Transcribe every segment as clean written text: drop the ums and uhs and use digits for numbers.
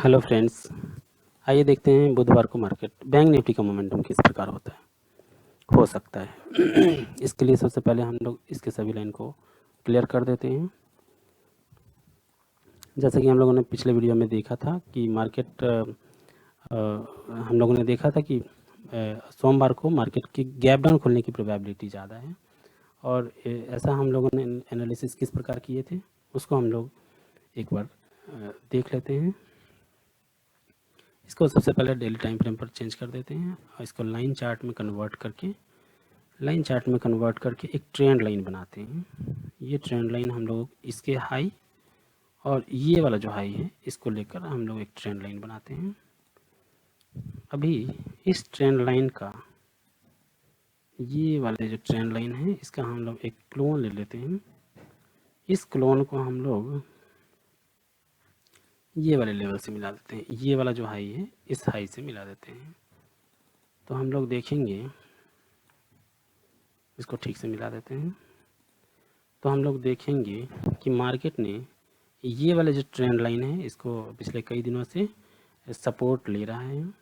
Hello friends, आइए देखते हैं बुधवार को मार्केट बैंक निफ्टी का मोमेंटम किस प्रकार हो सकता है। इसके लिए सबसे पहले हम लोग इसके सभी लाइन को क्लियर कर देते हैं। जैसे कि हम लोगों ने पिछले वीडियो में देखा था कि मार्केट हम लोगों ने देखा था कि सोमवार को मार्केट की गैप डाउन खुलने की प्रोबेबिलिटी ज़्यादा है, और ऐसा हम लोगों ने एनालिसिस किस प्रकार किए थे उसको हम लोग एक बार देख लेते हैं। इसको सबसे पहले डेली टाइम फ्रेम पर चेंज कर देते हैं और इसको लाइन चार्ट में कन्वर्ट करके एक ट्रेंड लाइन बनाते हैं। ये ट्रेंड लाइन हम लोग इसके हाई और ये वाला जो हाई है इसको लेकर हम लोग एक ट्रेंड लाइन बनाते हैं। अभी इस ट्रेंड लाइन का ये वाले जो ट्रेंड लाइन है इसका हम लोग एक क्लोन ले लेते हैं। इस क्लोन को हम लोग ये वाले लेवल से मिला देते हैं। ये वाला जो हाई है इस हाई से मिला देते हैं। तो हम लोग देखेंगे, इसको ठीक से मिला देते हैं, तो हम लोग देखेंगे कि मार्केट ने ये वाले जो ट्रेंड लाइन है इसको पिछले कई दिनों से सपोर्ट ले रहा है।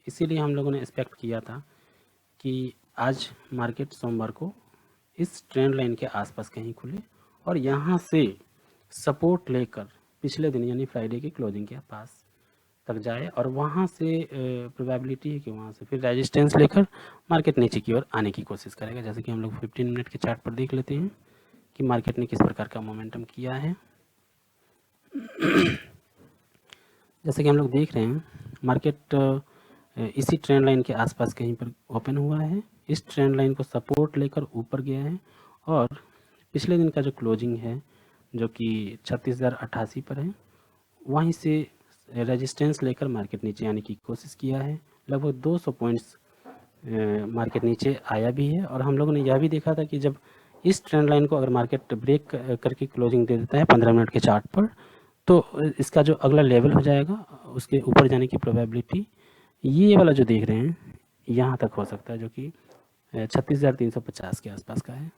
इसीलिए हम लोगों ने एक्सपेक्ट किया था कि आज मार्केट सोमवार को इस ट्रेंड लाइन के आसपास कहीं खुले और यहाँ से सपोर्ट लेकर पिछले दिन यानी फ्राइडे की क्लोजिंग के पास तक जाए, और वहाँ से प्रोबेबिलिटी है कि वहाँ से फिर रेजिस्टेंस लेकर मार्केट नीचे की ओर आने की कोशिश करेगा। जैसे कि हम लोग 15 मिनट के चार्ट पर देख लेते हैं कि मार्केट ने किस प्रकार का मोमेंटम किया है। जैसे कि हम लोग देख रहे हैं मार्केट इसी ट्रेंड लाइन के आसपास कहीं पर ओपन हुआ है। इस ट्रेंड लाइन को सपोर्ट लेकर ऊपर गया है और पिछले दिन का जो क्लोजिंग है जो कि 36,088 पर है, वहीं से रेजिस्टेंस लेकर मार्केट नीचे आने की कोशिश किया है। लगभग 200 पॉइंट्स मार्केट नीचे आया भी है, और हम लोगों ने यह भी देखा था कि जब इस ट्रेंड लाइन को अगर मार्केट ब्रेक करके क्लोजिंग दे देता है 15 मिनट के चार्ट पर, तो इसका जो अगला लेवल हो जाएगा उसके ऊपर जाने की प्रोबेबिलिटी ये वाला जो देख रहे हैं यहाँ तक हो सकता है, जो कि 36,350 के आसपास का है।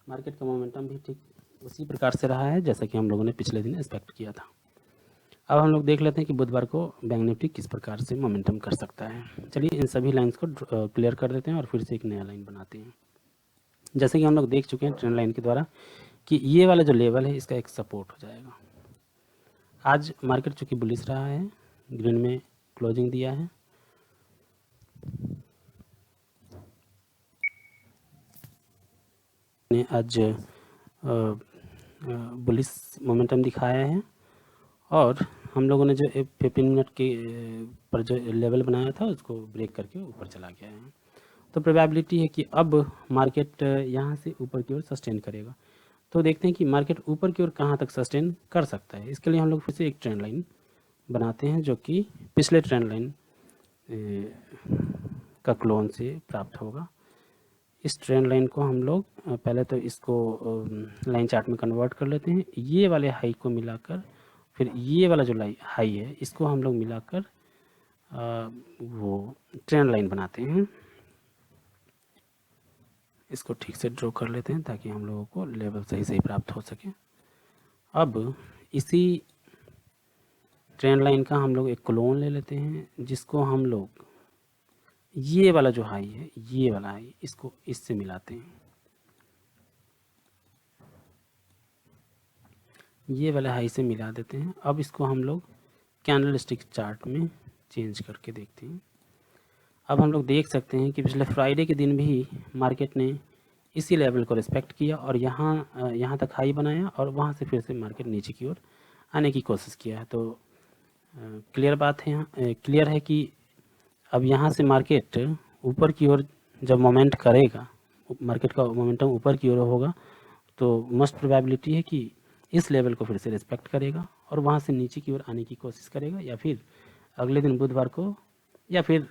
मार्केट का मोमेंटम भी ठीक उसी प्रकार से रहा है जैसा कि हम लोगों ने पिछले दिन एक्सपेक्ट किया था। अब हम लोग देख लेते हैं कि बुधवार को बैंक निफ्टी किस प्रकार से मोमेंटम कर सकता है। चलिए इन सभी लाइंस को क्लियर कर देते हैं और फिर से एक नया लाइन बनाते हैं। जैसे कि हम लोग देख चुके हैं ट्रेंड लाइन के द्वारा कि ये वाला जो लेवल है इसका एक सपोर्ट हो जाएगा। आज मार्केट चूँकि बुलिश रहा है, ग्रीन में क्लोजिंग दिया है, ने आज बुलिश मोमेंटम दिखाया है, और हम लोगों ने जो 15 मिनट के पर जो लेवल बनाया था उसको ब्रेक करके ऊपर चला गया है। तो प्रोबेबिलिटी है कि अब मार्केट यहाँ से ऊपर की ओर सस्टेन करेगा। तो देखते हैं कि मार्केट ऊपर की ओर कहाँ तक सस्टेन कर सकता है। इसके लिए हम लोग फिर से एक ट्रेंड लाइन बनाते हैं जो कि पिछले ट्रेंड लाइन का क्लोन से प्राप्त होगा। इस ट्रेंड लाइन को हम लोग पहले तो इसको लाइन चार्ट में कन्वर्ट कर लेते हैं। ये वाले हाई को मिलाकर फिर ये वाला जो हाई है इसको हम लोग मिलाकर वो ट्रेंड लाइन बनाते हैं। इसको ठीक से ड्रॉ कर लेते हैं ताकि हम लोगों को लेवल सही प्राप्त हो सके। अब इसी ट्रेंड लाइन का हम लोग एक क्लोन ले लेते हैं जिसको हम लोग ये वाला जो हाई है, ये वाला हाई, इसको इससे मिलाते हैं। ये वाला हाई से मिला देते हैं। अब इसको हम लोग कैंडल स्टिक चार्ट में चेंज करके देखते हैं। अब हम लोग देख सकते हैं कि पिछले फ्राइडे के दिन भी मार्केट ने इसी लेवल को रिस्पेक्ट किया और यहाँ तक हाई बनाया, और वहाँ से फिर से मार्केट नीचे की ओर आने की कोशिश किया है। तो क्लियर बात है, यहाँ क्लियर है कि अब यहाँ से मार्केट ऊपर की ओर जब मोमेंट करेगा, मार्केट का मोमेंटम ऊपर की ओर होगा, तो मस्ट प्रोबेबिलिटी है कि इस लेवल को फिर से रिस्पेक्ट करेगा और वहाँ से नीचे की ओर आने की कोशिश करेगा, या फिर अगले दिन बुधवार को, या फिर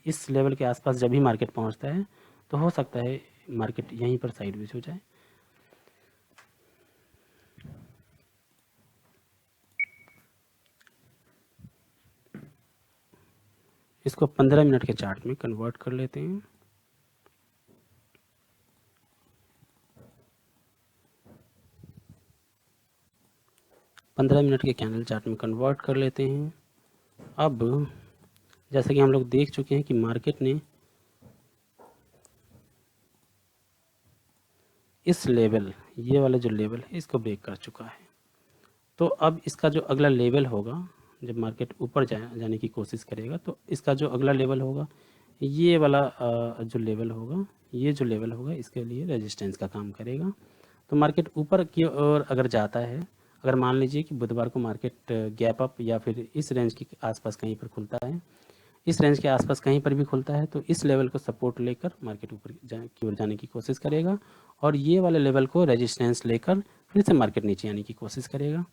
इस लेवल के आसपास जब भी मार्केट पहुँचता है तो हो सकता है मार्केट यहीं पर साइडवेज हो जाए। इसको 15 मिनट के चार्ट में कन्वर्ट कर लेते हैं। 15 मिनट के कैंडल चार्ट में कन्वर्ट कर लेते हैं। अब जैसा कि हम लोग देख चुके हैं कि मार्केट ने इस लेवल, ये वाला जो लेवल है, इसको ब्रेक कर चुका है। तो अब इसका जो अगला लेवल होगा, जब मार्केट ऊपर जाने की कोशिश करेगा, तो इसका जो अगला लेवल होगा, ये वाला जो लेवल होगा, ये जो लेवल होगा, इसके लिए रेजिस्टेंस का काम करेगा। तो मार्केट ऊपर की ओर अगर जाता है, अगर मान लीजिए कि बुधवार को मार्केट गैप अप या फिर इस रेंज के आसपास कहीं पर खुलता है, इस रेंज के आसपास कहीं पर भी खुलता है, तो इस लेवल को सपोर्ट लेकर मार्केट ऊपर की ओर जाने की कोशिश करेगा, और ये वाले लेवल को रेजिस्टेंस लेकर फिर से मार्केट नीचे आने की कोशिश करेगा।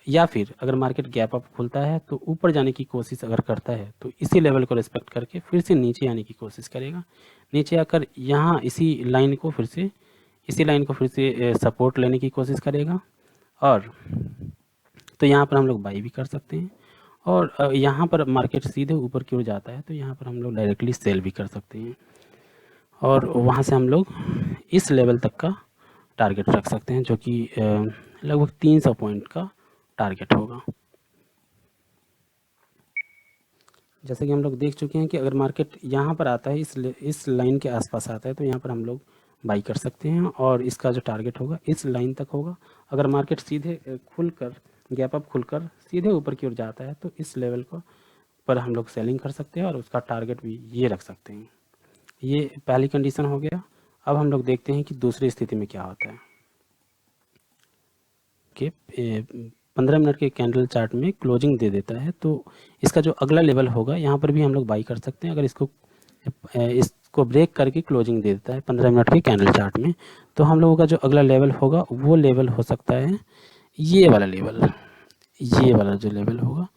या फिर अगर मार्केट गैप अप खुलता है तो ऊपर जाने की कोशिश अगर करता है, तो इसी लेवल को रिस्पेक्ट करके फिर से नीचे आने की कोशिश करेगा। नीचे आकर यहाँ इसी लाइन को फिर से सपोर्ट लेने की कोशिश करेगा, और तो यहाँ पर हम लोग बाई भी कर सकते हैं। और यहाँ पर मार्केट सीधे ऊपर की ओर जाता है, तो यहाँ पर हम लोग डायरेक्टली सेल भी कर सकते हैं, और वहाँ से हम लोग इस लेवल तक का टारगेट रख सकते हैं, जो कि लगभग 300 पॉइंट का टारगेट होगा। जैसे कि हम लोग देख चुके हैं कि अगर मार्केट यहाँ पर आता है, इस लाइन के आसपास आता है, तो यहाँ पर हम लोग बाई कर सकते हैं, और इसका जो टारगेट होगा इस लाइन तक होगा। अगर मार्केट सीधे खुलकर गैप अप खुलकर सीधे ऊपर की ओर जाता है, तो इस लेवल को पर हम लोग सेलिंग कर सकते हैं, और उसका टारगेट भी ये रख सकते हैं। ये पहली कंडीशन हो गया। अब हम लोग देखते हैं कि दूसरी स्थिति में क्या होता है कि 15 मिनट के कैंडल चार्ट में क्लोजिंग दे देता है, तो इसका जो अगला लेवल होगा, यहाँ पर भी हम लोग बाई कर सकते हैं। अगर इसको ब्रेक करके क्लोजिंग दे देता है 15 मिनट के कैंडल चार्ट में, तो हम लोगों का जो अगला लेवल होगा, वो लेवल हो सकता है ये वाला लेवल। ये वाला जो लेवल होगा,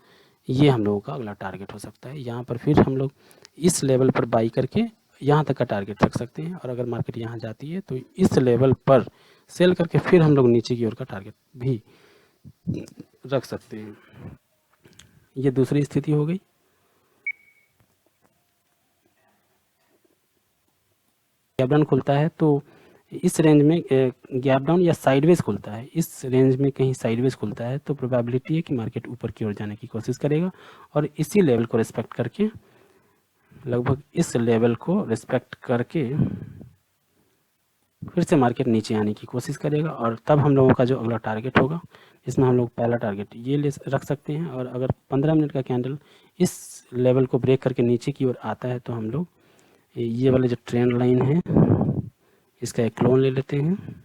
ये हम लोगों का अगला टारगेट हो सकता है। यहाँ पर फिर हम लोग इस लेवल पर बाई करके यहाँ तक का टारगेट रख सकते हैं, और अगर मार्केट यहाँ जाती है तो इस लेवल पर सेल करके फिर हम लोग नीचे की ओर का टारगेट भी रख सकते हैं। ये दूसरी स्थिति हो गई। गैप डाउन खुलता है तो इस रेंज में गैप डाउन या साइडवेज खुलता है, इस रेंज में कहीं साइडवेज खुलता है, तो प्रोबेबिलिटी है कि मार्केट ऊपर की ओर जाने की कोशिश करेगा, और इसी लेवल को रिस्पेक्ट करके, लगभग इस लेवल को रिस्पेक्ट करके फिर से मार्केट नीचे आने की कोशिश करेगा। और तब हम लोगों का जो अगला टारगेट होगा, इसमें हम लोग पहला टारगेट ये ले रख सकते हैं, और अगर 15 मिनट का कैंडल इस लेवल को ब्रेक करके नीचे की ओर आता है, तो हम लोग ये वाले जो ट्रेंड लाइन है, इसका एक क्लोन ले लेते हैं,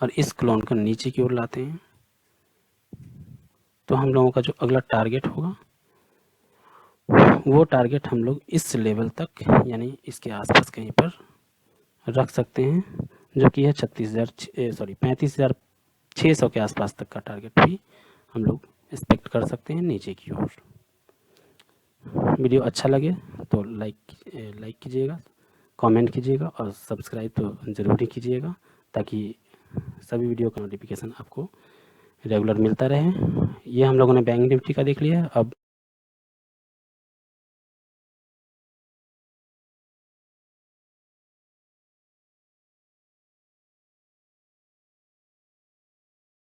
और इस क्लोन को नीचे की ओर लाते हैं। तो हम लोगों का जो अगला टारगेट होगा, वो टारगेट हम लोग इस लेवल तक, यानी इसके आसपास कहीं पर रख सकते हैं, जो कि है 35,600 के आसपास तक का टारगेट भी हम लोग एक्सपेक्ट कर सकते हैं नीचे की ओर। वीडियो अच्छा लगे तो लाइक कीजिएगा, कमेंट कीजिएगा, और सब्सक्राइब तो ज़रूर ही कीजिएगा, ताकि सभी वीडियो का नोटिफिकेशन आपको रेगुलर मिलता रहे। ये हम लोगों ने बैंक निफ्टी का देख लिया है। अब